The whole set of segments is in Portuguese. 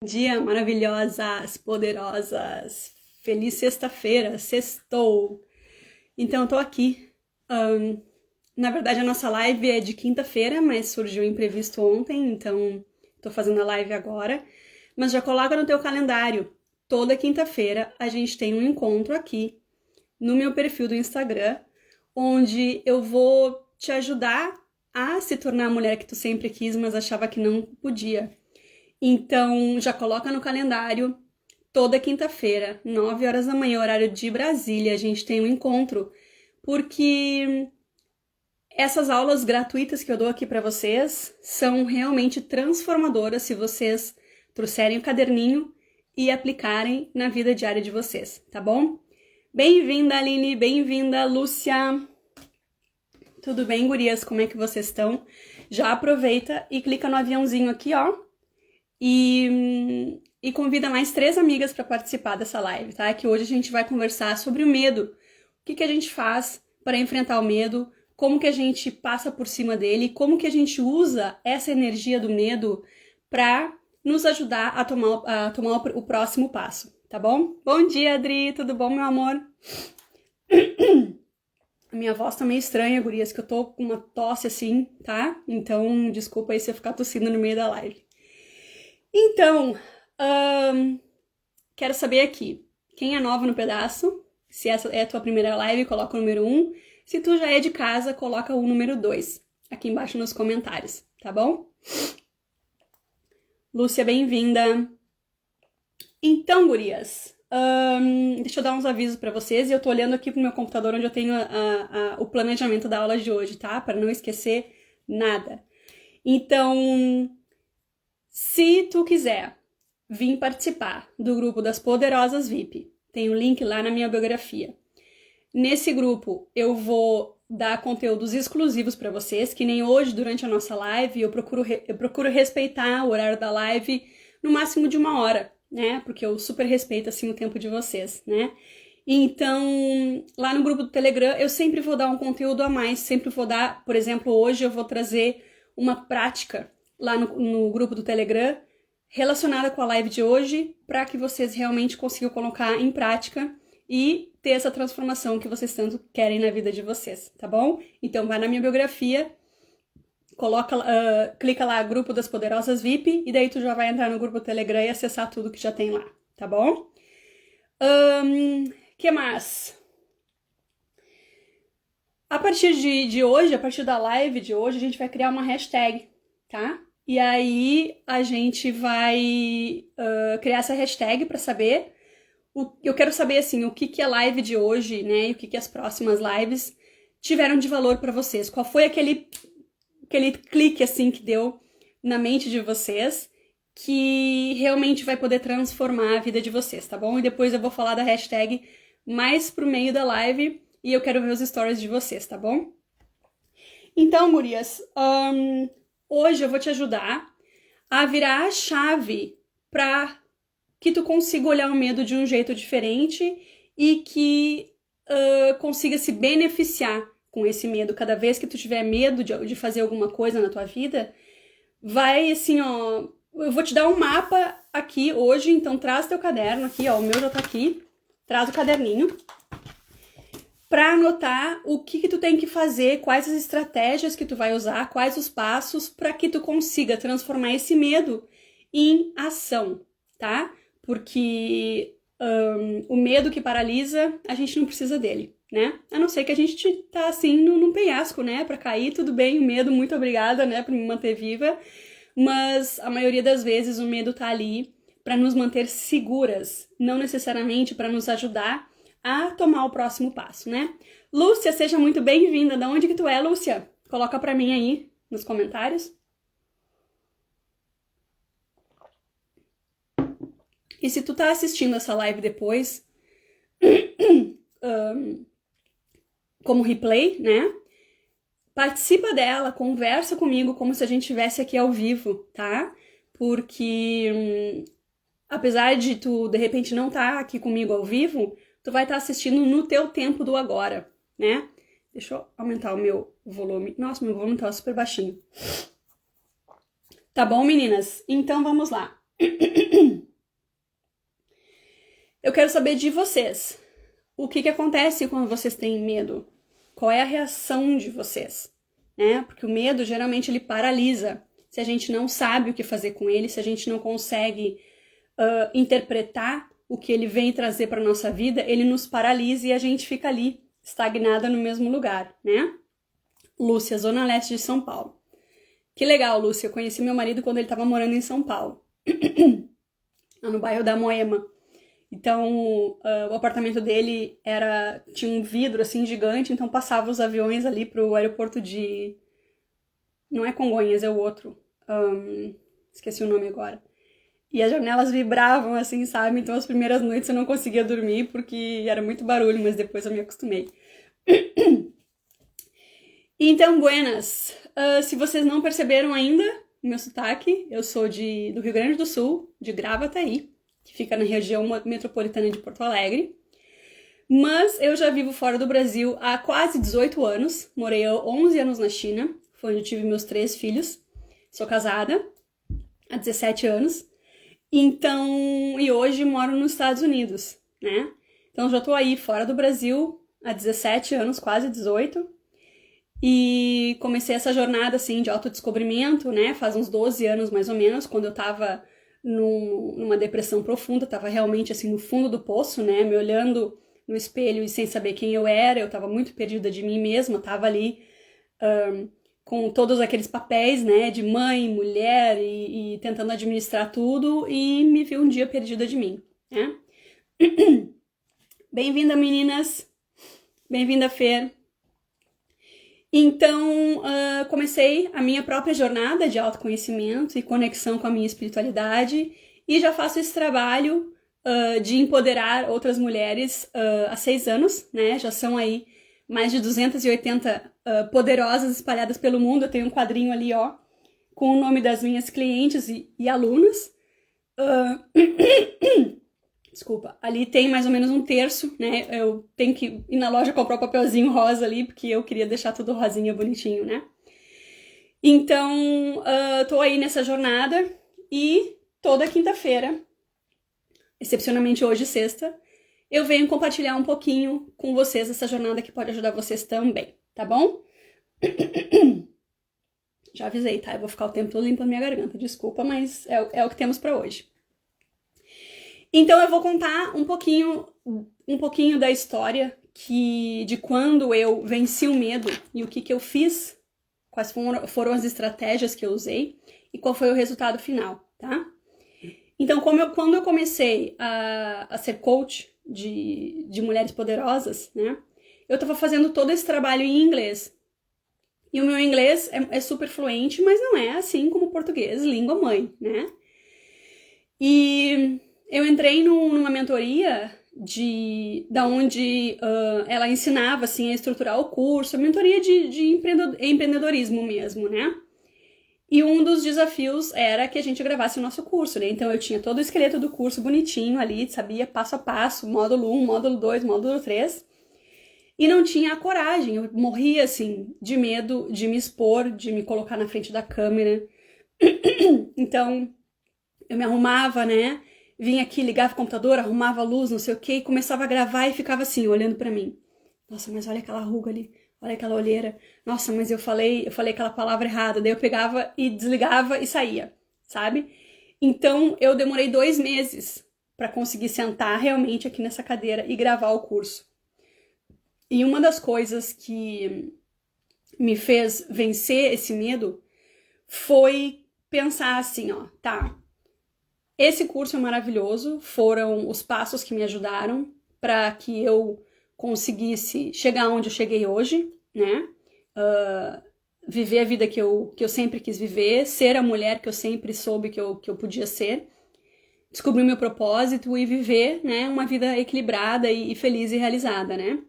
Dia, maravilhosas, poderosas. Feliz sexta-feira, sextou. Então, eu tô aqui. Na verdade, a nossa live é de quinta-feira, mas surgiu um imprevisto ontem, então tô fazendo a live agora. Mas já coloca no teu calendário. Toda quinta-feira a gente tem um encontro aqui no meu perfil do Instagram, onde eu vou te ajudar a se tornar a mulher que tu sempre quis, mas achava que não podia. Então, já coloca no calendário, toda quinta-feira, 9 horas da manhã, horário de Brasília, a gente tem um encontro, porque essas aulas gratuitas que eu dou aqui para vocês são realmente transformadoras se vocês trouxerem o caderninho e aplicarem na vida diária de vocês, tá bom? Bem-vinda, Aline, bem-vinda, Lúcia. Tudo bem, gurias? Como é que vocês estão? Já aproveita e clica no aviãozinho aqui, ó. E convida mais 3 amigas para participar dessa live, tá? Que hoje a gente vai conversar sobre o medo. O que a gente faz para enfrentar o medo, como que a gente passa por cima dele, como que a gente usa essa energia do medo para nos ajudar a tomar o próximo passo, tá bom? Bom dia, Adri, tudo bom, meu amor? A minha voz tá meio estranha, gurias, que eu tô com uma tosse assim, tá? Então, desculpa aí se eu ficar tossindo no meio da live. Então, quero saber aqui, quem é nova no pedaço? Se essa é a tua primeira live, coloca o número 1. Se tu já é de casa, coloca o número 2 aqui embaixo nos comentários, tá bom? Lúcia, bem-vinda. Então, gurias, deixa eu dar uns avisos para vocês. E eu tô olhando aqui pro meu computador onde eu tenho o planejamento da aula de hoje, tá? Para não esquecer nada. Então, se tu quiser vir participar do grupo das Poderosas VIP, tem um link lá na minha biografia. Nesse grupo eu vou dar conteúdos exclusivos para vocês, que nem hoje durante a nossa live eu procuro respeitar o horário da live no máximo de 1 hora, né? Porque eu super respeito assim o tempo de vocês, né? Então, lá no grupo do Telegram eu sempre vou dar um conteúdo a mais, sempre vou dar, por exemplo, hoje eu vou trazer uma prática lá no grupo do Telegram relacionada com a live de hoje, para que vocês realmente consigam colocar em prática e ter essa transformação que vocês tanto querem na vida de vocês, tá bom? Então vai na minha biografia, clica lá, Grupo das Poderosas VIP, e daí tu já vai entrar no grupo do Telegram e acessar tudo que já tem lá, tá bom? Que mais? A partir de hoje, a partir da live de hoje, a gente vai criar uma hashtag, tá? E aí a gente vai criar essa hashtag para saber. Eu quero saber assim, o que a live de hoje, né, e o que as próximas lives tiveram de valor para vocês. Qual foi aquele clique assim que deu na mente de vocês que realmente vai poder transformar a vida de vocês, tá bom? E depois eu vou falar da hashtag mais pro meio da live e eu quero ver os stories de vocês, tá bom? Então, gurias, hoje eu vou te ajudar a virar a chave para que tu consiga olhar o medo de um jeito diferente e que consiga se beneficiar com esse medo. Cada vez que tu tiver medo de fazer alguma coisa na tua vida, vai assim, ó, eu vou te dar um mapa aqui hoje, então traz teu caderno aqui, ó, o meu já tá aqui, traz o caderninho, para anotar o que tu tem que fazer, quais as estratégias que tu vai usar, quais os passos para que tu consiga transformar esse medo em ação, tá? Porque o medo que paralisa, a gente não precisa dele, né? A não ser que a gente tá assim num penhasco, né? Pra cair, tudo bem, o medo, muito obrigada, né? Por me manter viva. Mas a maioria das vezes o medo tá ali para nos manter seguras, não necessariamente para nos ajudar a tomar o próximo passo, né? Lúcia, seja muito bem-vinda. Da onde que tu é, Lúcia? Coloca pra mim aí nos comentários. E se tu tá assistindo essa live depois, como replay, né? Participa dela, conversa comigo como se a gente estivesse aqui ao vivo, tá? Porque apesar de tu, de repente, não estar aqui comigo ao vivo, tu vai estar assistindo no teu tempo do agora, né? Deixa eu aumentar o meu volume. Nossa, meu volume tá super baixinho. Tá bom, meninas? Então vamos lá. Eu quero saber de vocês. O que acontece quando vocês têm medo? Qual é a reação de vocês? Né? Porque o medo, geralmente, ele paralisa. Se a gente não sabe o que fazer com ele, se a gente não consegue interpretar o que ele vem trazer para nossa vida, ele nos paralisa e a gente fica ali, estagnada no mesmo lugar, né? Lúcia, Zona Leste de São Paulo. Que legal, Lúcia. Eu conheci meu marido quando ele estava morando em São Paulo. No bairro da Moema. Então, o apartamento dele tinha um vidro, assim, gigante, então passava os aviões ali pro aeroporto de... Não é Congonhas, é o outro. Esqueci o nome agora. E as janelas vibravam, assim, sabe? Então, as primeiras noites eu não conseguia dormir porque era muito barulho, mas depois eu me acostumei. Então, buenas. Se vocês não perceberam ainda o meu sotaque, eu sou do Rio Grande do Sul, de Gravataí, que fica na região metropolitana de Porto Alegre. Mas eu já vivo fora do Brasil há quase 18 anos. Morei 11 anos na China, foi onde eu tive meus 3 filhos. Sou casada há 17 anos. Então, e hoje moro nos Estados Unidos, né? Então já tô aí fora do Brasil há 17 anos, quase 18. E comecei essa jornada, assim, de autodescobrimento, né? Faz uns 12 anos, mais ou menos, quando eu tava numa depressão profunda, tava realmente, assim, no fundo do poço, né? Me olhando no espelho e sem saber quem eu era, eu tava muito perdida de mim mesma, tava ali com todos aqueles papéis, né, de mãe, mulher e tentando administrar tudo e me vi um dia perdida de mim, né? Bem-vinda, meninas! Bem-vinda, Fer! Então, comecei a minha própria jornada de autoconhecimento e conexão com a minha espiritualidade e já faço esse trabalho de empoderar outras mulheres há 6 anos, né? Já são aí mais de 280 poderosas espalhadas pelo mundo. Eu tenho um quadrinho ali, ó, com o nome das minhas clientes e alunas. Desculpa, ali tem mais ou menos 1/3, né? Eu tenho que ir na loja comprar o papelzinho rosa ali, porque eu queria deixar tudo rosinha, bonitinho, né? Então, tô aí nessa jornada e toda quinta-feira, excepcionalmente hoje, sexta, eu venho compartilhar um pouquinho com vocês essa jornada que pode ajudar vocês também, tá bom? Já avisei, tá? Eu vou ficar o tempo todo limpando minha garganta, desculpa, mas é o que temos pra hoje. Então eu vou contar um pouquinho da história de quando eu venci o medo e o que eu fiz, quais foram as estratégias que eu usei e qual foi o resultado final, tá? Então, quando eu comecei a ser coach de mulheres poderosas, né? Eu tava fazendo todo esse trabalho em inglês. E o meu inglês é super fluente, mas não é assim como o português, língua mãe, né? E eu entrei numa mentoria da onde ela ensinava assim, a estruturar o curso, a mentoria de empreendedorismo mesmo, né? E um dos desafios era que a gente gravasse o nosso curso, né? Então eu tinha todo o esqueleto do curso bonitinho ali, sabia passo a passo, módulo 1, módulo 2, módulo 3. E não tinha a coragem, eu morria assim de medo de me expor, de me colocar na frente da câmera. Então eu me arrumava, né? Vinha aqui, ligava o computador, arrumava a luz, não sei o quê, e começava a gravar e ficava assim, olhando pra mim. Nossa, mas olha aquela ruga ali, olha aquela olheira. Nossa, mas eu falei aquela palavra errada. Daí eu pegava e desligava e saía, sabe? Então eu demorei 2 meses pra conseguir sentar realmente aqui nessa cadeira e gravar o curso. E uma das coisas que me fez vencer esse medo foi pensar assim, ó, tá, esse curso é maravilhoso, foram os passos que me ajudaram para que eu conseguisse chegar onde eu cheguei hoje, né? Viver a vida que eu sempre quis viver, ser a mulher que eu sempre soube que eu podia ser, descobrir o meu propósito e viver, né, uma vida equilibrada e feliz e realizada, né?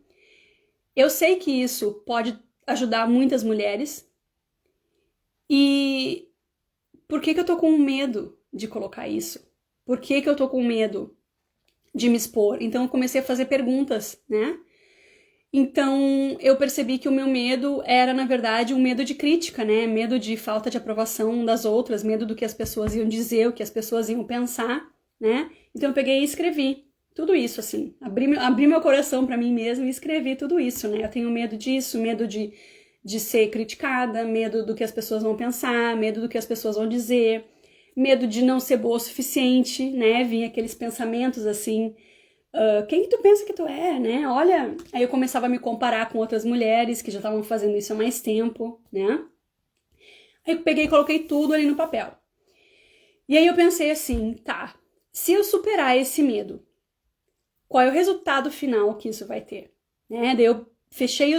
Eu sei que isso pode ajudar muitas mulheres. E por que eu tô com medo de colocar isso? Por que eu tô com medo de me expor? Então eu comecei a fazer perguntas, né? Então eu percebi que o meu medo era, na verdade, um medo de crítica, né? Medo de falta de aprovação das outras, medo do que as pessoas iam dizer, o que as pessoas iam pensar, né? Então eu peguei e escrevi tudo isso, assim. Abri meu coração pra mim mesma e escrevi tudo isso, né? Eu tenho medo disso, medo de ser criticada, medo do que as pessoas vão pensar, medo do que as pessoas vão dizer, medo de não ser boa o suficiente, né? Vinha aqueles pensamentos assim, quem que tu pensa que tu é, né? Olha, aí eu começava a me comparar com outras mulheres que já estavam fazendo isso há mais tempo, né? Aí eu peguei e coloquei tudo ali no papel. E aí eu pensei assim, tá, se eu superar esse medo, qual é o resultado final que isso vai ter? Né? Daí eu fechava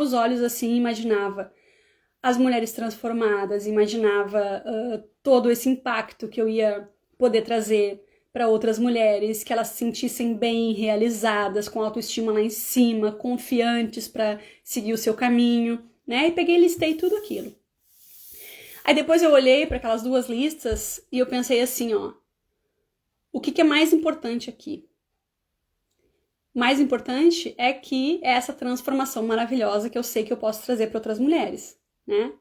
os olhos assim e imaginava as mulheres transformadas, imaginava todo esse impacto que eu ia poder trazer para outras mulheres, que elas se sentissem bem, realizadas, com autoestima lá em cima, confiantes para seguir o seu caminho, né? E peguei e listei tudo aquilo. Aí depois eu olhei para aquelas duas listas e eu pensei assim, ó, o que é mais importante aqui? Mais importante é que é essa transformação maravilhosa que eu sei que eu posso trazer para outras mulheres, né?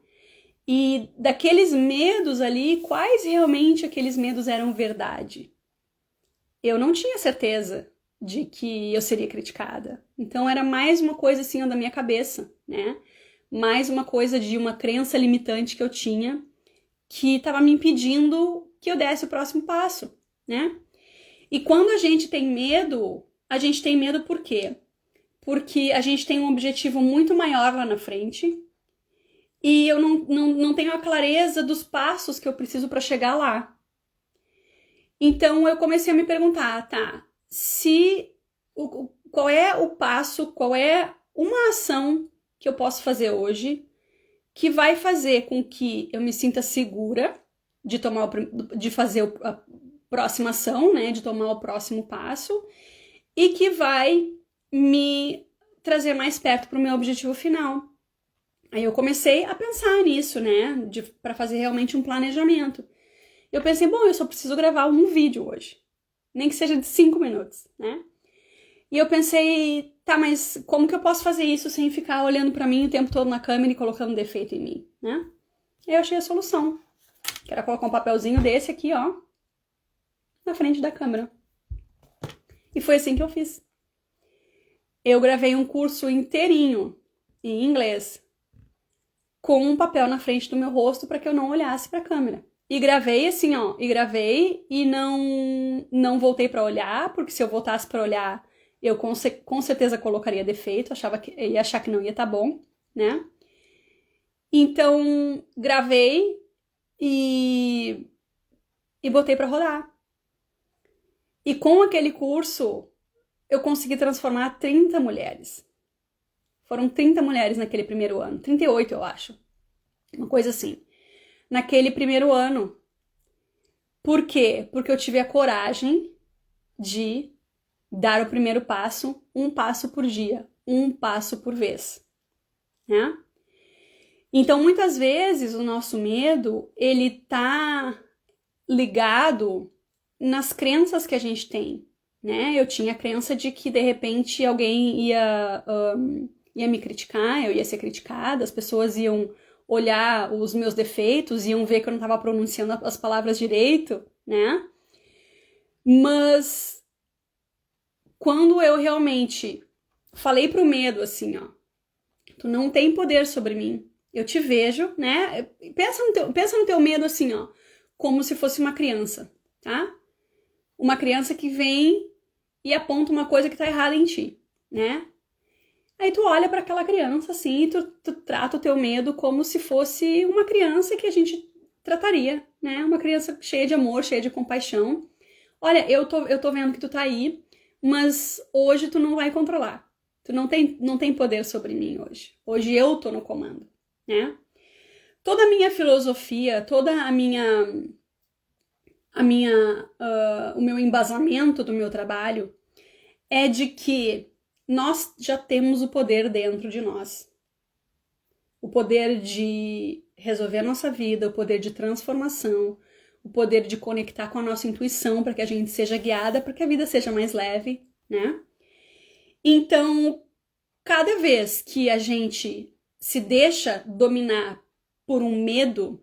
E daqueles medos ali, quais realmente aqueles medos eram verdade? Eu não tinha certeza de que eu seria criticada. Então era mais uma coisa assim da minha cabeça, né? Mais uma coisa de uma crença limitante que eu tinha que estava me impedindo que eu desse o próximo passo, né? E quando a gente tem medo por quê? Porque a gente tem um objetivo muito maior lá na frente e eu não tenho a clareza dos passos que eu preciso para chegar lá. Então eu comecei a me perguntar, tá, qual é o passo, qual é uma ação que eu posso fazer hoje que vai fazer com que eu me sinta segura de fazer a próxima ação, né, de tomar o próximo passo e que vai me trazer mais perto para o meu objetivo final. Aí eu comecei a pensar nisso, né, para fazer realmente um planejamento. Eu pensei, bom, eu só preciso gravar um vídeo hoje, nem que seja de 5 minutos, né? E eu pensei, tá, mas como que eu posso fazer isso sem ficar olhando pra mim o tempo todo na câmera e colocando defeito em mim, né? E eu achei a solução, que era colocar um papelzinho desse aqui, ó, na frente da câmera. E foi assim que eu fiz. Eu gravei um curso inteirinho em inglês com um papel na frente do meu rosto para que eu não olhasse pra câmera. E gravei assim, ó, e não voltei pra olhar, porque se eu voltasse pra olhar, eu com certeza colocaria defeito, ia achar que não ia estar bom, né? Então, gravei e botei pra rodar. E com aquele curso, eu consegui transformar 30 mulheres. Foram 30 mulheres naquele primeiro ano, 38 eu acho, uma coisa assim. Naquele primeiro ano. Por quê? Porque eu tive a coragem de dar o primeiro passo, um passo por dia, um passo por vez, né? Então, muitas vezes, o nosso medo, ele tá ligado nas crenças que a gente tem, né? Eu tinha a crença de que, de repente, alguém ia me criticar, eu ia ser criticada, as pessoas iam olhar os meus defeitos, iam ver que eu não estava pronunciando as palavras direito, né? Mas quando eu realmente falei pro medo assim, ó, tu não tem poder sobre mim, eu te vejo, né? Pensa no teu medo assim, ó, como se fosse uma criança, tá? Uma criança que vem e aponta uma coisa que tá errada em ti, né? Aí tu olha para aquela criança assim e tu trata o teu medo como se fosse uma criança que a gente trataria, né? Uma criança cheia de amor, cheia de compaixão. Olha, eu tô vendo que tu tá aí, mas hoje tu não vai controlar. Tu não tem poder sobre mim hoje. Hoje eu tô no comando, né? Toda a minha filosofia, toda o meu embasamento do meu trabalho é de que nós já temos o poder dentro de nós. O poder de resolver a nossa vida, o poder de transformação, o poder de conectar com a nossa intuição para que a gente seja guiada, para que a vida seja mais leve, né? Então, cada vez que a gente se deixa dominar por um medo,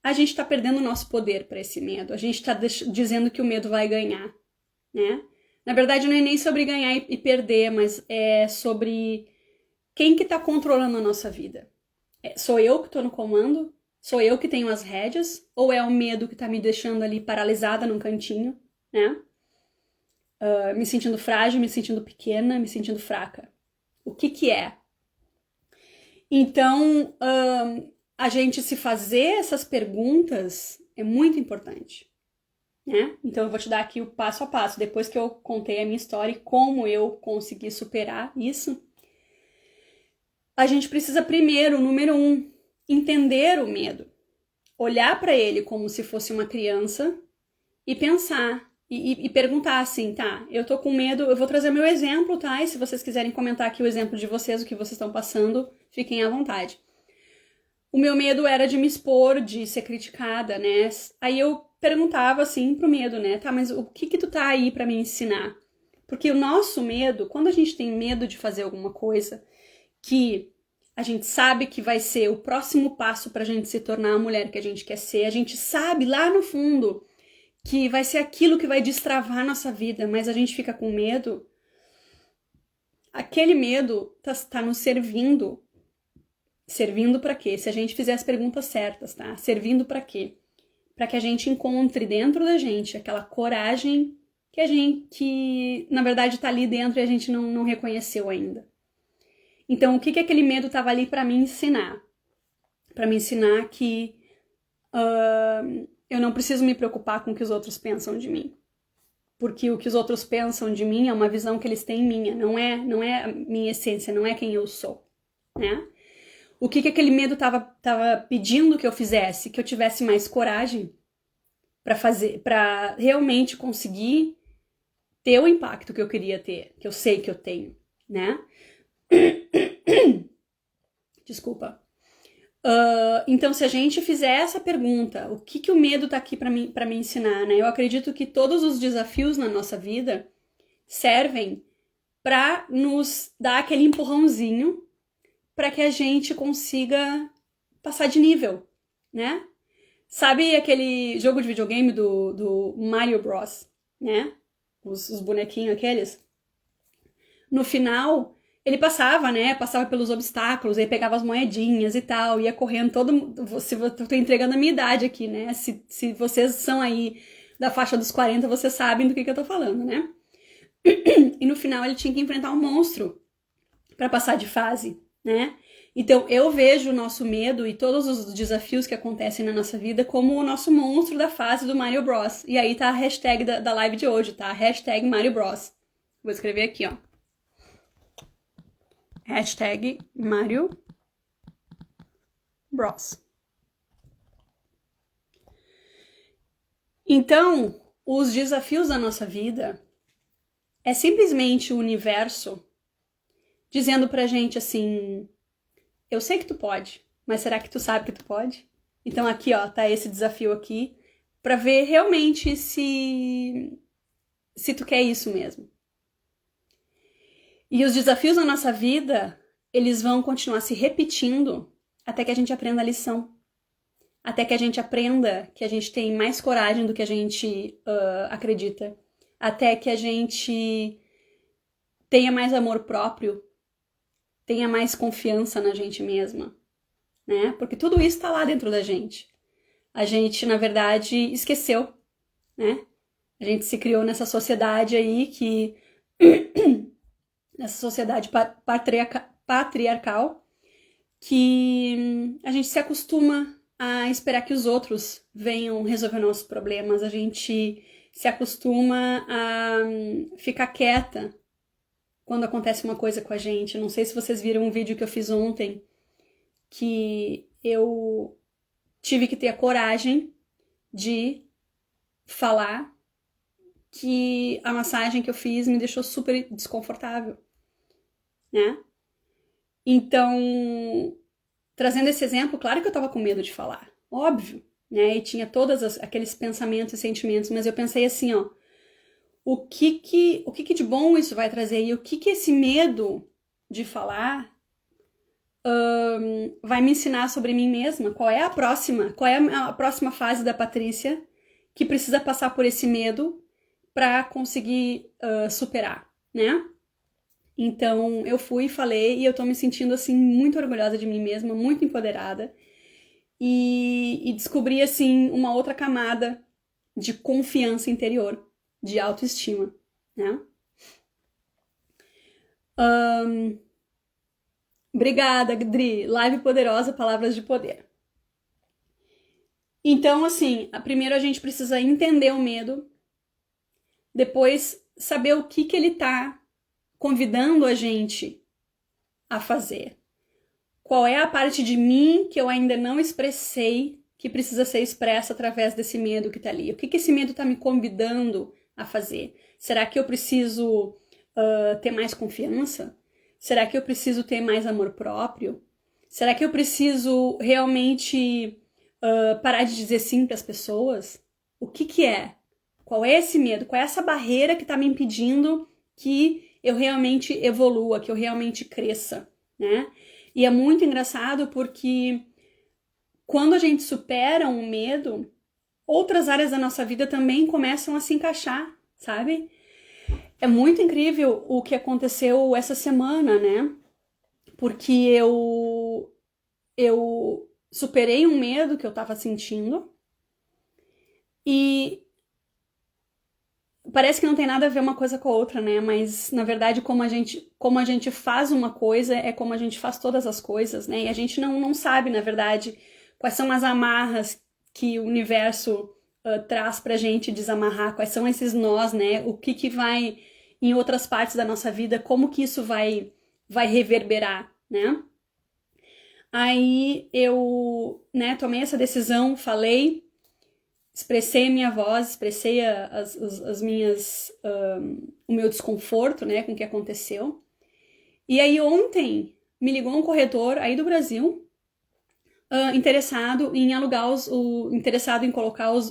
a gente está perdendo o nosso poder para esse medo. A gente está dizendo que o medo vai ganhar, né? Na verdade, não é nem sobre ganhar e perder, mas é sobre quem que tá controlando a nossa vida. Sou eu que tô no comando? Sou eu que tenho as rédeas? Ou é o medo que tá me deixando ali paralisada num cantinho, né? Me sentindo frágil, me sentindo pequena, me sentindo fraca. O que que é? Então, a gente se fazer essas perguntas é muito importante, né? Então, eu vou te dar aqui o passo a passo. Depois que eu contei a minha história e como eu consegui superar isso, a gente precisa primeiro, número 1, entender o medo. Olhar para ele como se fosse uma criança e pensar e perguntar assim, tá, eu tô com medo, eu vou trazer meu exemplo, tá? E se vocês quiserem comentar aqui o exemplo de vocês, o que vocês estão passando, fiquem à vontade. O meu medo era de me expor, de ser criticada, né? Aí eu perguntava assim pro medo, né? Tá, mas o que que tu tá aí pra me ensinar? Porque o nosso medo, quando a gente tem medo de fazer alguma coisa que a gente sabe que vai ser o próximo passo pra gente se tornar a mulher que a gente quer ser, a gente sabe lá no fundo que vai ser aquilo que vai destravar a nossa vida, mas a gente fica com medo, aquele medo tá nos servindo. Servindo para quê? Se a gente fizer as perguntas certas, tá? Servindo para quê? Para que a gente encontre dentro da gente aquela coragem que na verdade tá ali dentro e a gente não reconheceu ainda. Então, o que aquele medo tava ali para me ensinar? Para me ensinar que eu não preciso me preocupar com o que os outros pensam de mim. Porque o que os outros pensam de mim é uma visão que eles têm minha, não é a minha essência, não é quem eu sou, né? O que aquele medo tava pedindo que eu fizesse? Que eu tivesse mais coragem para fazer, para realmente conseguir ter o impacto que eu queria ter, que eu sei que eu tenho, né? Desculpa. Então, se a gente fizer essa pergunta, o que o medo tá aqui para me ensinar, né? Eu acredito que todos os desafios na nossa vida servem para nos dar aquele empurrãozinho para que a gente consiga passar de nível, né? Sabe aquele jogo de videogame do Mario Bros, né? Os bonequinhos aqueles? No final, ele passava, né? Passava pelos obstáculos, aí pegava as moedinhas e tal, ia correndo todo... Se eu tô entregando a minha idade aqui, né? Se vocês são aí da faixa dos 40, vocês sabem do que eu tô falando, né? E no final ele tinha que enfrentar um monstro para passar de fase, né? Então eu vejo o nosso medo e todos os desafios que acontecem na nossa vida como o nosso monstro da fase do Mario Bros. E aí tá a hashtag da live de hoje, tá? Hashtag Mario Bros. Vou escrever aqui, ó. Hashtag Mario Bros. Então, os desafios da nossa vida é simplesmente o universo dizendo pra gente assim, eu sei que tu pode, mas será que tu sabe que tu pode? Então aqui, ó, tá esse desafio aqui pra ver realmente se tu quer isso mesmo. E os desafios na nossa vida, eles vão continuar se repetindo até que a gente aprenda a lição. Até que a gente aprenda que a gente tem mais coragem do que a gente acredita. Até que a gente tenha mais amor próprio, tenha mais confiança na gente mesma, né? Porque tudo isso tá lá dentro da gente. A gente, na verdade, esqueceu, né? A gente se criou nessa sociedade aí que... nessa sociedade patriarcal, que a gente se acostuma a esperar que os outros venham resolver nossos problemas, a gente se acostuma a ficar quieta quando acontece uma coisa com a gente. Não sei se vocês viram um vídeo que eu fiz ontem, que eu tive que ter a coragem de falar que a massagem que eu fiz me deixou super desconfortável, né? Então, trazendo esse exemplo, claro que eu tava com medo de falar, óbvio, né? E tinha todos aqueles pensamentos e sentimentos, mas eu pensei assim, ó, o que de bom isso vai trazer e o que esse medo de falar vai me ensinar sobre mim mesma? Qual é a próxima fase da Patrícia que precisa passar por esse medo para conseguir superar, né? Então, eu fui e falei, e eu tô me sentindo, assim, muito orgulhosa de mim mesma, muito empoderada. E descobri, assim, uma outra camada de confiança interior, de autoestima, né? Obrigada, Dri. Live poderosa, palavras de poder. Então, assim, primeiro a gente precisa entender o medo, depois saber o que ele tá convidando a gente a fazer. Qual é a parte de mim que eu ainda não expressei que precisa ser expressa através desse medo que tá ali? O que esse medo tá me convidando a fazer? Será que eu preciso ter mais confiança? Será que eu preciso ter mais amor próprio? Será que eu preciso realmente parar de dizer sim para as pessoas? O que é? Qual é esse medo? Qual é essa barreira que tá me impedindo que eu realmente evolua, que eu realmente cresça, né? E é muito engraçado porque quando a gente supera um medo, outras áreas da nossa vida também começam a se encaixar, sabe? É muito incrível o que aconteceu essa semana, né? Porque eu superei um medo que eu tava sentindo e parece que não tem nada a ver uma coisa com a outra, né? Mas, na verdade, como a gente faz uma coisa, é como a gente faz todas as coisas, né? E a gente não sabe, na verdade, quais são as amarras que o universo traz pra gente desamarrar, quais são esses nós, né? O que vai em outras partes da nossa vida, como que isso vai reverberar, né? Aí eu, né, tomei essa decisão, falei, expressei a minha voz, expressei as minhas, o meu desconforto, né, com o que aconteceu. E aí ontem me ligou um corretor aí do Brasil, interessado em alugar interessado em colocar os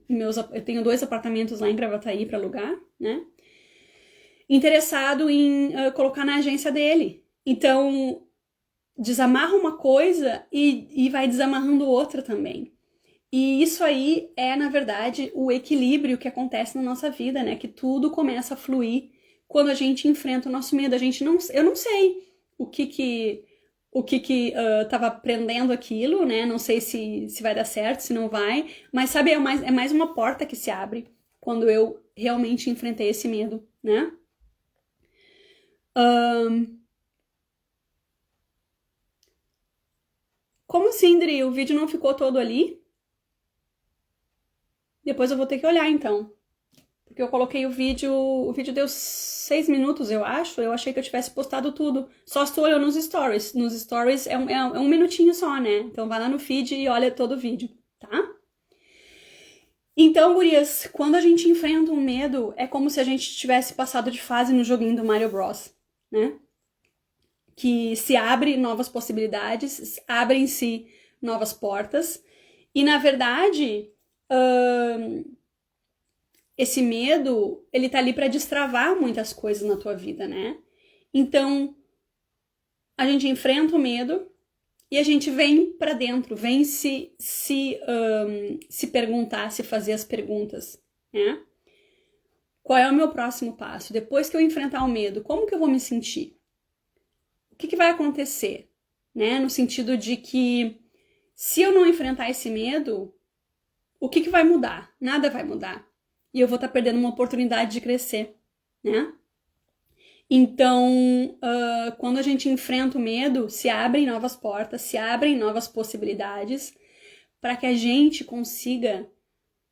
meus, eu tenho 2 apartamentos lá em Gravataí para alugar, né? Interessado em colocar na agência dele. Então desamarra uma coisa e vai desamarrando outra também. E isso aí é, na verdade, o equilíbrio que acontece na nossa vida, né? Que tudo começa a fluir quando a gente enfrenta o nosso medo. Eu não sei o que tava aprendendo aquilo, né? Não sei se vai dar certo, se não vai. Mas sabe, é mais uma porta que se abre quando eu realmente enfrentei esse medo, né? Como assim, Dri? O vídeo não ficou todo ali? Depois eu vou ter que olhar, então. Porque eu coloquei o vídeo deu 6 minutos, eu acho. Eu achei que eu tivesse postado tudo. Só estou olhando nos stories. Nos stories é um minutinho só, né? Então vai lá no feed e olha todo o vídeo, tá? Então, gurias, quando a gente enfrenta um medo, é como se a gente tivesse passado de fase no joguinho do Mario Bros, né? Que se abre novas possibilidades, abrem-se novas portas. E, na verdade, esse medo, ele tá ali para destravar muitas coisas na tua vida, né? Então, a gente enfrenta o medo e a gente vem para dentro, vem se perguntar, se fazer as perguntas, né? Qual é o meu próximo passo? Depois que eu enfrentar o medo, como que eu vou me sentir? O que vai acontecer? Né? No sentido de que se eu não enfrentar esse medo, o que vai mudar? Nada vai mudar. E eu vou estar perdendo uma oportunidade de crescer, né? Então, quando a gente enfrenta o medo, se abrem novas portas, se abrem novas possibilidades para que a gente consiga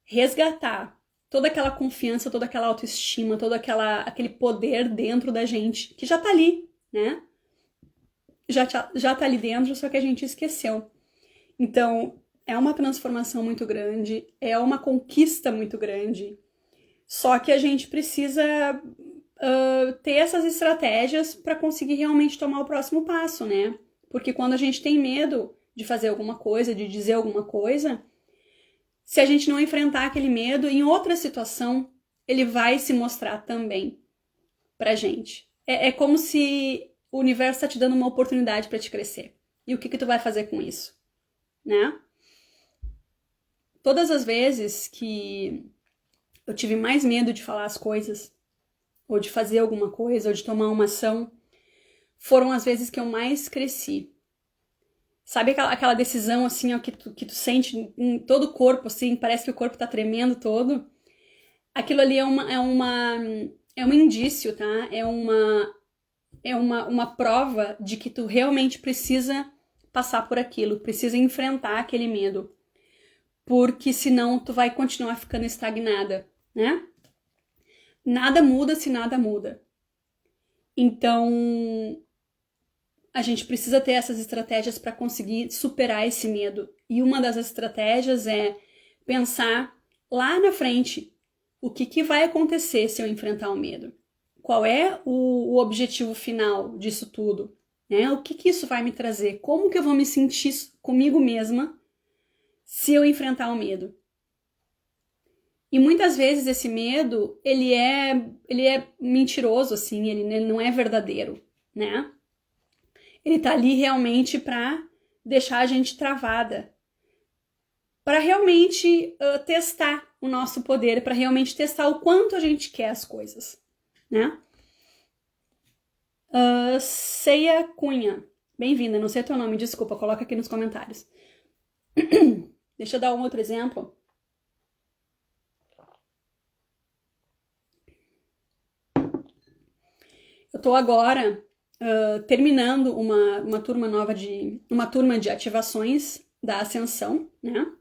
resgatar toda aquela confiança, toda aquela autoestima, todo aquele poder dentro da gente, que já tá ali, né? Já tá ali dentro, só que a gente esqueceu. Então, é uma transformação muito grande, é uma conquista muito grande. Só que a gente precisa ter essas estratégias para conseguir realmente tomar o próximo passo, né? Porque quando a gente tem medo de fazer alguma coisa, de dizer alguma coisa, se a gente não enfrentar aquele medo, em outra situação, ele vai se mostrar também pra gente. É como se o universo está te dando uma oportunidade para te crescer. E o que tu vai fazer com isso, né? Todas as vezes que eu tive mais medo de falar as coisas, ou de fazer alguma coisa, ou de tomar uma ação, foram as vezes que eu mais cresci. Sabe aquela decisão, assim, ó, que tu sente em todo o corpo, assim, parece que o corpo tá tremendo todo? Aquilo ali é um indício, tá? É uma prova de que tu realmente precisa passar por aquilo, precisa enfrentar aquele medo. Porque senão tu vai continuar ficando estagnada, né? Nada muda se nada muda. Então, a gente precisa ter essas estratégias para conseguir superar esse medo. E uma das estratégias é pensar lá na frente o que vai acontecer se eu enfrentar o medo. Qual é o objetivo final disso tudo? Né? O que isso vai me trazer? Como que eu vou me sentir comigo mesma se eu enfrentar o medo? E muitas vezes esse medo, ele é mentiroso, assim, ele não é verdadeiro, né? Ele tá ali realmente para deixar a gente travada, para realmente testar o nosso poder, para realmente testar o quanto a gente quer as coisas, né? Ceia Cunha, bem-vinda, não sei o teu nome, desculpa, coloca aqui nos comentários. Deixa eu dar um outro exemplo. Eu tô agora terminando uma turma nova uma turma de ativações da Ascensão, né?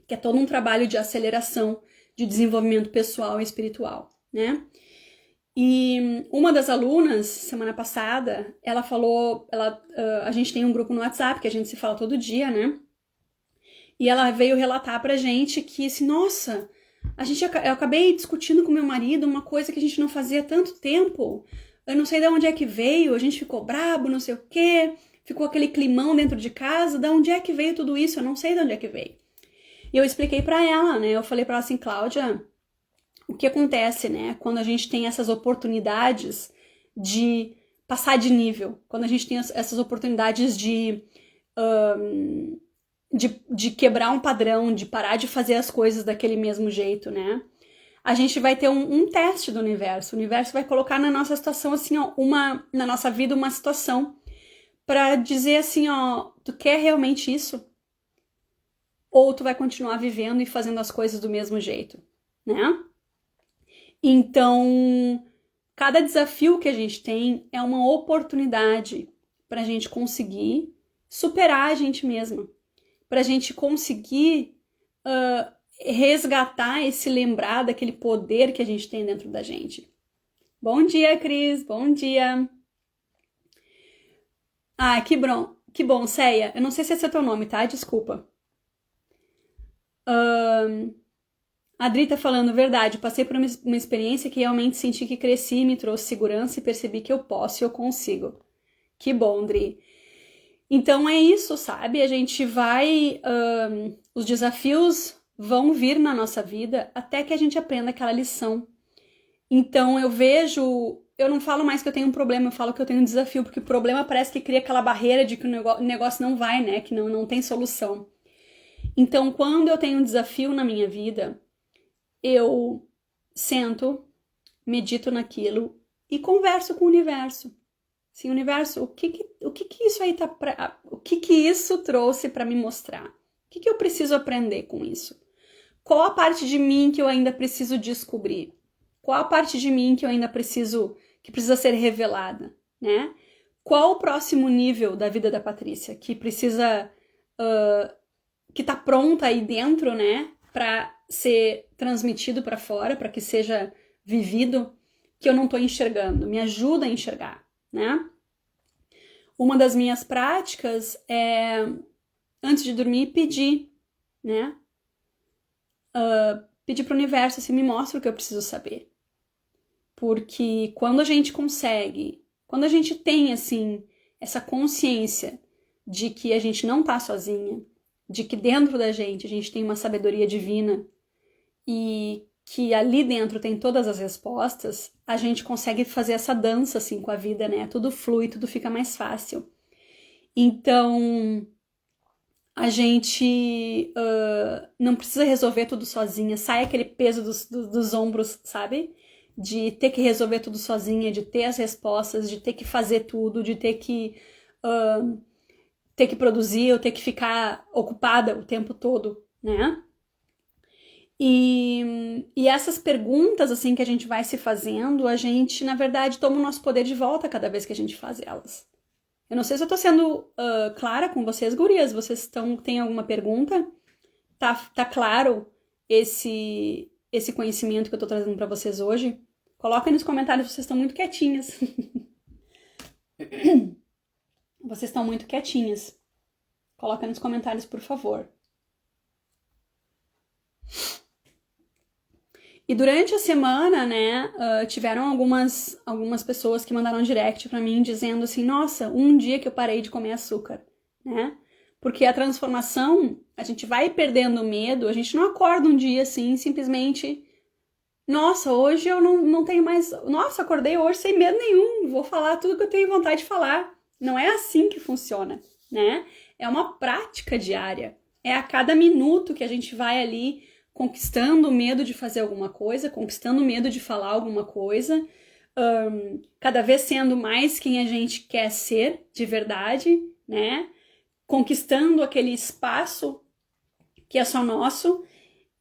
Que é todo um trabalho de aceleração de desenvolvimento pessoal e espiritual, né? E uma das alunas, semana passada, ela falou, a gente tem um grupo no WhatsApp que a gente se fala todo dia, né? E ela veio relatar pra gente que, assim, nossa, eu acabei discutindo com meu marido uma coisa que a gente não fazia há tanto tempo. Eu não sei de onde é que veio, a gente ficou brabo, não sei o quê, ficou aquele climão dentro de casa, de onde é que veio tudo isso? Eu não sei de onde é que veio. E eu expliquei pra ela, né? Eu falei pra ela assim, Cláudia, o que acontece, né? Quando a gente tem essas oportunidades de passar de nível, quando a gente tem essas oportunidades de quebrar um padrão, de parar de fazer as coisas daquele mesmo jeito, né? A gente vai ter um teste do universo. O universo vai colocar na nossa situação, assim, ó, na nossa vida, uma situação para dizer assim, ó, tu quer realmente isso? Ou tu vai continuar vivendo e fazendo as coisas do mesmo jeito, né? Então, cada desafio que a gente tem é uma oportunidade para a gente conseguir superar a gente mesma, para a gente conseguir resgatar esse lembrar daquele poder que a gente tem dentro da gente. Bom dia, Cris, bom dia. Ah, que bom, Ceia. Eu não sei se esse é teu nome, tá? Desculpa. A Adri tá falando verdade. Passei por uma experiência que realmente senti que cresci, me trouxe segurança e percebi que eu posso e eu consigo. Que bom, Adri. Então é isso, sabe? A gente vai... os desafios vão vir na nossa vida até que a gente aprenda aquela lição. Então eu não falo mais que eu tenho um problema, eu falo que eu tenho um desafio, porque o problema parece que cria aquela barreira de que o negócio não vai, né? Que não tem solução. Então, quando eu tenho um desafio na minha vida, eu sento, medito naquilo e converso com o universo. Assim, universo, o que isso aí o que isso trouxe para me mostrar? O que eu preciso aprender com isso? Qual a parte de mim que eu ainda preciso descobrir? Qual a parte de mim que eu ainda que precisa ser revelada, né? Qual o próximo nível da vida da Patrícia que precisa, que tá pronta aí dentro, né? Para ser transmitido para fora, para que seja vivido, que eu não tô enxergando. Me ajuda a enxergar, né? Uma das minhas práticas é, antes de dormir, pedir, né? Pedir para o universo, assim, me mostra o que eu preciso saber. Porque quando a gente tem, assim, essa consciência de que a gente não tá sozinha, de que dentro da gente a gente tem uma sabedoria divina e que ali dentro tem todas as respostas, a gente consegue fazer essa dança, assim, com a vida, né? Tudo flui, tudo fica mais fácil. Então, A gente não precisa resolver tudo sozinha, sai aquele peso dos ombros, sabe? De ter que resolver tudo sozinha, de ter as respostas, de ter que fazer tudo, de ter que produzir ou ter que ficar ocupada o tempo todo, né? E essas perguntas, assim, que a gente vai se fazendo, a gente, na verdade, toma o nosso poder de volta cada vez que a gente faz elas. Eu não sei se eu tô sendo clara com vocês, gurias. Vocês têm alguma pergunta? Tá claro esse conhecimento que eu tô trazendo pra vocês hoje? Coloca aí nos comentários, vocês estão muito quietinhas. Vocês estão muito quietinhas. Coloca nos comentários, por favor. E durante a semana, né, tiveram algumas pessoas que mandaram direct pra mim dizendo assim, nossa, um dia que eu parei de comer açúcar, né? Porque a transformação, a gente vai perdendo o medo, a gente não acorda um dia assim, simplesmente, nossa, hoje eu não tenho mais, nossa, acordei hoje sem medo nenhum, vou falar tudo que eu tenho vontade de falar. Não é assim que funciona, né? É uma prática diária. É a cada minuto que a gente vai ali conquistando o medo de fazer alguma coisa, conquistando o medo de falar alguma coisa, cada vez sendo mais quem a gente quer ser de verdade, né? Conquistando aquele espaço que é só nosso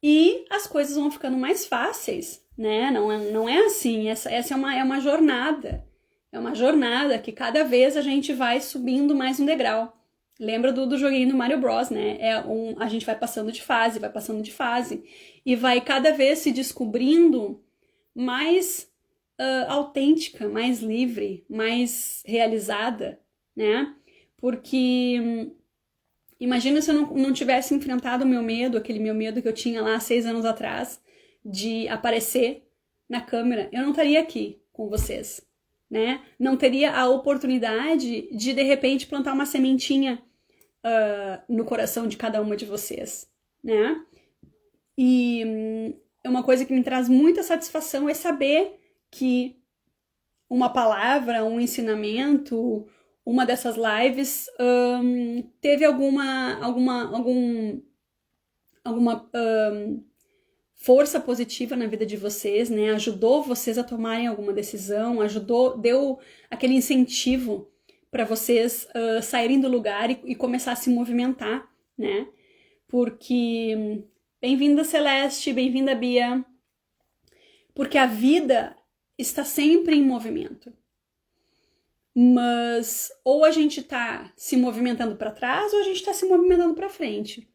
e as coisas vão ficando mais fáceis, né? Não é assim, essa é uma jornada. É uma jornada que cada vez a gente vai subindo mais um degrau. Lembra do joguinho do Mario Bros, né? A gente vai passando de fase, e vai cada vez se descobrindo mais autêntica, mais livre, mais realizada, né? Porque imagina se eu não tivesse enfrentado o meu medo, aquele meu medo que eu tinha lá 6 anos atrás, de aparecer na câmera, eu não estaria aqui com vocês, né? Não teria a oportunidade de repente plantar uma sementinha no coração de cada uma de vocês, né? E uma coisa que me traz muita satisfação é saber que uma palavra, um ensinamento, uma dessas lives teve alguma força positiva na vida de vocês, né? Ajudou vocês a tomarem alguma decisão, deu aquele incentivo para vocês saírem do lugar e começar a se movimentar, né? Porque bem-vinda Celeste, bem-vinda Bia. Porque a vida está sempre em movimento. Mas ou a gente tá se movimentando para trás ou a gente tá se movimentando para frente.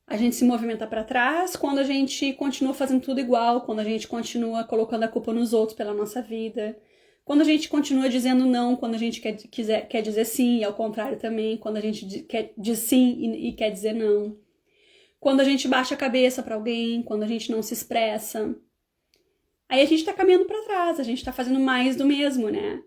A gente se movimenta para trás quando a gente continua fazendo tudo igual, quando a gente continua colocando a culpa nos outros pela nossa vida, quando a gente continua dizendo não, quando a gente quer dizer sim, e ao contrário também, quando a gente diz sim e quer dizer não. Quando a gente baixa a cabeça para alguém, quando a gente não se expressa. Aí a gente tá caminhando para trás, a gente tá fazendo mais do mesmo, né?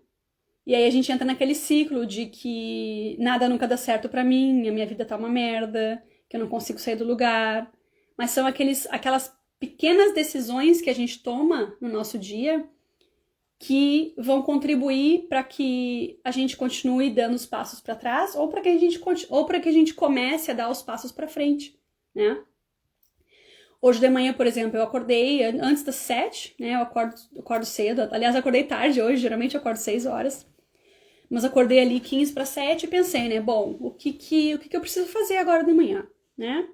E aí a gente entra naquele ciclo de que nada nunca dá certo para mim, a minha vida tá uma merda, que eu não consigo sair do lugar. Mas são aquelas pequenas decisões que a gente toma no nosso dia que vão contribuir para que a gente continue dando os passos para trás ou para que a gente comece a dar os passos para frente, né? Hoje de manhã, por exemplo, eu acordei antes das 7, né? Eu acordo cedo. Aliás, eu acordei tarde hoje, geralmente eu acordo 6 horas. Mas acordei ali 15 para 7 e pensei, né? Bom, o que eu preciso fazer agora de manhã, né?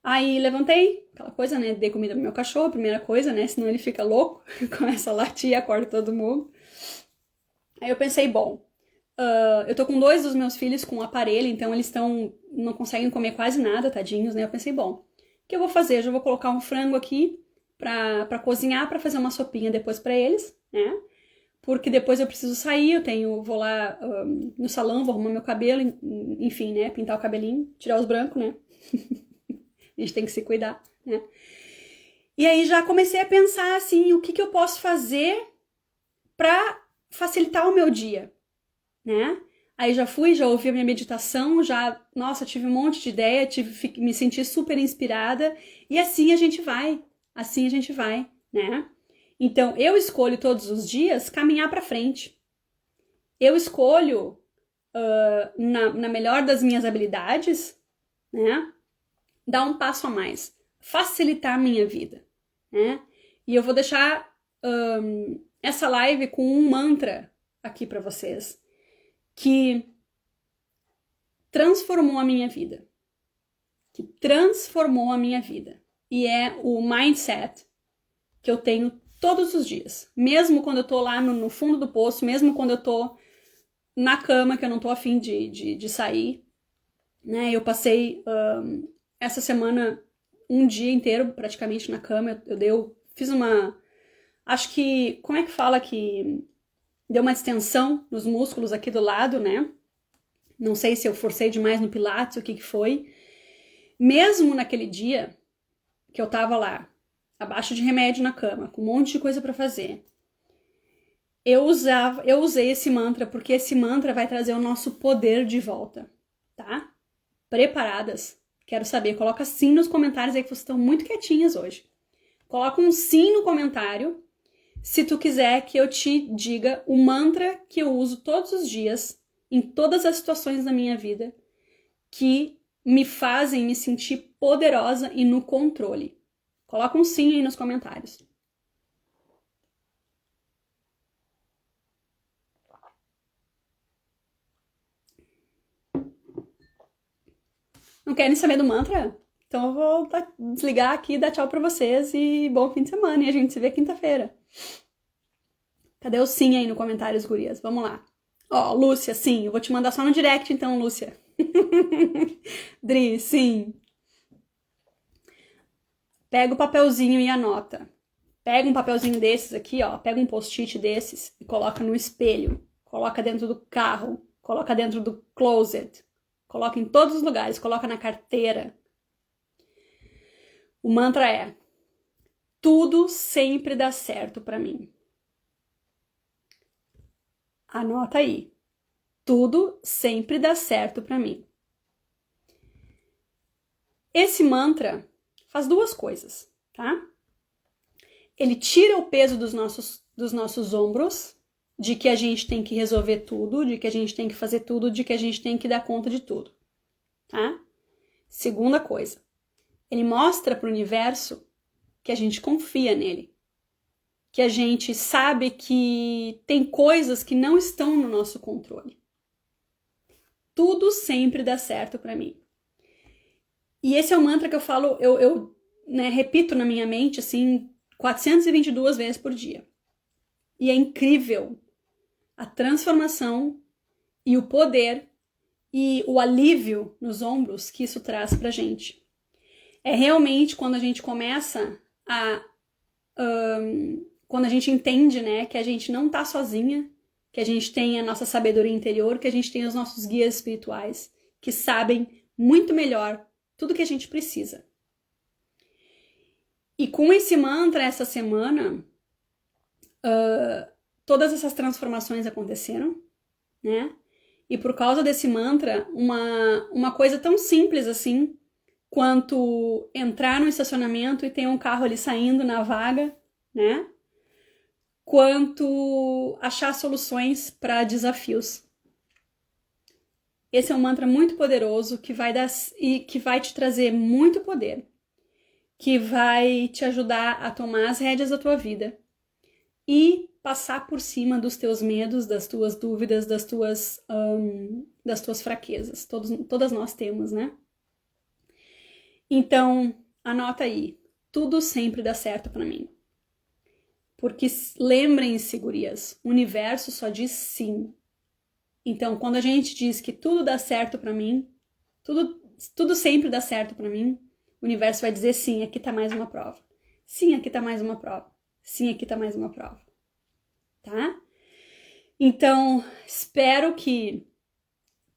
Aí levantei, aquela coisa, né? Dei comida pro meu cachorro, primeira coisa, né? Senão ele fica louco, começa a latir e acorda todo mundo. Aí eu pensei, bom, eu tô com 2 dos meus filhos com aparelho, então eles não conseguem comer quase nada, tadinhos, né? Eu pensei, bom, o que eu vou fazer? Eu já vou colocar um frango aqui pra cozinhar, pra fazer uma sopinha depois pra eles, né? Porque depois eu preciso sair, vou lá no salão, vou arrumar meu cabelo, enfim, né? Pintar o cabelinho, tirar os brancos, né? A gente tem que se cuidar, né? E aí já comecei a pensar assim, o que eu posso fazer pra facilitar o meu dia, né? Aí já ouvi a minha meditação, nossa, tive um monte de ideia, me senti super inspirada, e assim a gente vai, né? Então, eu escolho todos os dias caminhar pra frente. Eu escolho, na melhor das minhas habilidades, né? Dar um passo a mais, facilitar a minha vida, né? E eu vou deixar essa live com um mantra aqui para vocês que transformou a minha vida. E é o mindset que eu tenho todos os dias. Mesmo quando eu tô lá no fundo do poço, mesmo quando eu tô na cama, que eu não tô afim de sair, né? Eu passei essa semana um dia inteiro praticamente na cama. Eu fiz uma... Acho que... Como é que fala que... Deu uma distensão nos músculos aqui do lado, né? Não sei se eu forcei demais no pilates, o que foi. Mesmo naquele dia que eu tava lá, abaixo de remédio na cama, com um monte de coisa pra fazer, eu usei esse mantra, porque esse mantra vai trazer o nosso poder de volta, tá? Preparadas? Quero saber. Coloca sim nos comentários aí, que vocês estão muito quietinhas hoje. Coloca um sim no comentário se tu quiser que eu te diga o mantra que eu uso todos os dias, em todas as situações da minha vida, que me fazem me sentir poderosa e no controle. Coloca um sim aí nos comentários. Não querem saber do mantra? Então eu vou desligar aqui e dar tchau pra vocês e bom fim de semana. E a gente se vê quinta-feira. Cadê o sim aí no comentários, gurias? Vamos lá. Ó, Lúcia, sim. Eu vou te mandar só no direct então, Lúcia. Dri, sim. Pega o papelzinho e anota. Pega um papelzinho desses aqui, ó. Pega um post-it desses e coloca no espelho. Coloca dentro do carro. Coloca dentro do closet. Coloca em todos os lugares. Coloca na carteira. O mantra é: tudo sempre dá certo pra mim. Anota aí. Tudo sempre dá certo pra mim. Esse mantra faz duas coisas, tá? Ele tira o peso dos nossos ombros, de que a gente tem que resolver tudo, de que a gente tem que fazer tudo, de que a gente tem que dar conta de tudo, tá? Segunda coisa, ele mostra para o universo que a gente confia nele, que a gente sabe que tem coisas que não estão no nosso controle. Tudo sempre dá certo para mim. E esse é o mantra que eu falo, eu repito na minha mente, assim, 422 vezes por dia. E é incrível a transformação e o poder e o alívio nos ombros que isso traz pra gente. É realmente quando a gente começa quando a gente entende, né, que a gente não tá sozinha, que a gente tem a nossa sabedoria interior, que a gente tem os nossos guias espirituais, que sabem muito melhor tudo que a gente precisa. E com esse mantra, essa semana, todas essas transformações aconteceram, né? E por causa desse mantra, uma coisa tão simples assim, quanto entrar no estacionamento e ter um carro ali saindo na vaga, né? Quanto achar soluções para desafios. Esse é um mantra muito poderoso que vai te trazer muito poder, que vai te ajudar a tomar as rédeas da tua vida e passar por cima dos teus medos, das tuas dúvidas, das tuas fraquezas. Todas nós temos, né? Então, anota aí. Tudo sempre dá certo para mim. Porque lembrem-se, gurias, o universo só diz sim. Então, quando a gente diz que tudo dá certo para mim, tudo sempre dá certo para mim, o universo vai dizer sim, aqui tá mais uma prova. Sim, aqui tá mais uma prova. Sim, aqui tá mais uma prova. Tá? Então, espero que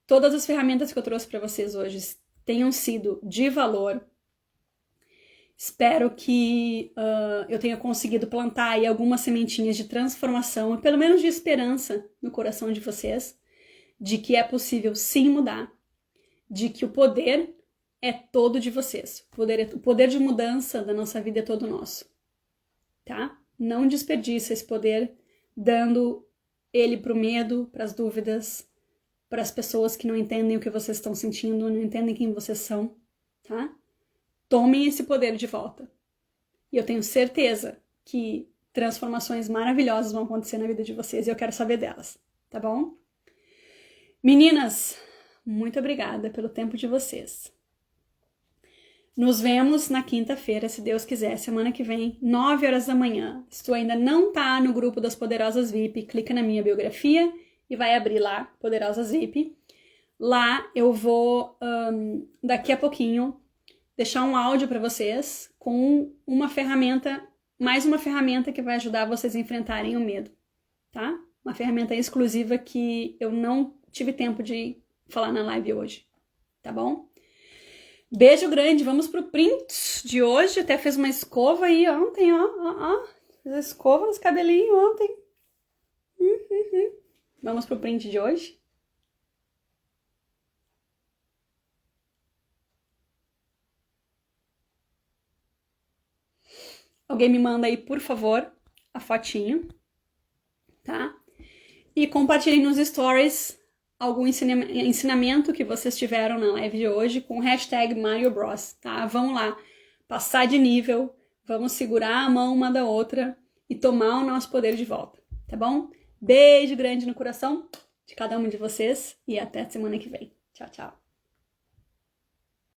todas as ferramentas que eu trouxe para vocês hoje tenham sido de valor. Espero que eu tenha conseguido plantar aí algumas sementinhas de transformação e pelo menos de esperança no coração de vocês, de que é possível sim mudar, de que o poder é todo de vocês. O poder de mudança da nossa vida é todo nosso, tá? Não desperdiça esse poder dando ele pro medo, para as dúvidas, para as pessoas que não entendem o que vocês estão sentindo, não entendem quem vocês são. tá? Tomem esse poder de volta. E eu tenho certeza que transformações maravilhosas vão acontecer na vida de vocês e eu quero saber delas, tá bom? Meninas, muito obrigada pelo tempo de vocês. Nos vemos na quinta-feira, se Deus quiser, semana que vem, 9 horas da manhã. Se tu ainda não tá no grupo das Poderosas VIP, clica na minha biografia e vai abrir lá, Poderosas VIP. Lá eu vou, daqui a pouquinho, deixar um áudio para vocês com uma ferramenta, mais uma ferramenta que vai ajudar vocês a enfrentarem o medo, tá? Uma ferramenta exclusiva que eu não tive tempo de falar na live hoje, tá bom? Beijo grande, vamos pro print de hoje. Até fez uma escova aí ontem, ó. Fiz a escova nos cabelinhos ontem. Vamos pro print de hoje. Alguém me manda aí, por favor, a fotinho, tá? E compartilhem nos stories algum ensinamento que vocês tiveram na live de hoje com o hashtag Mario Bros, tá? Vamos lá, passar de nível, vamos segurar a mão uma da outra e tomar o nosso poder de volta, tá bom? Beijo grande no coração de cada um de vocês e até semana que vem. Tchau, tchau.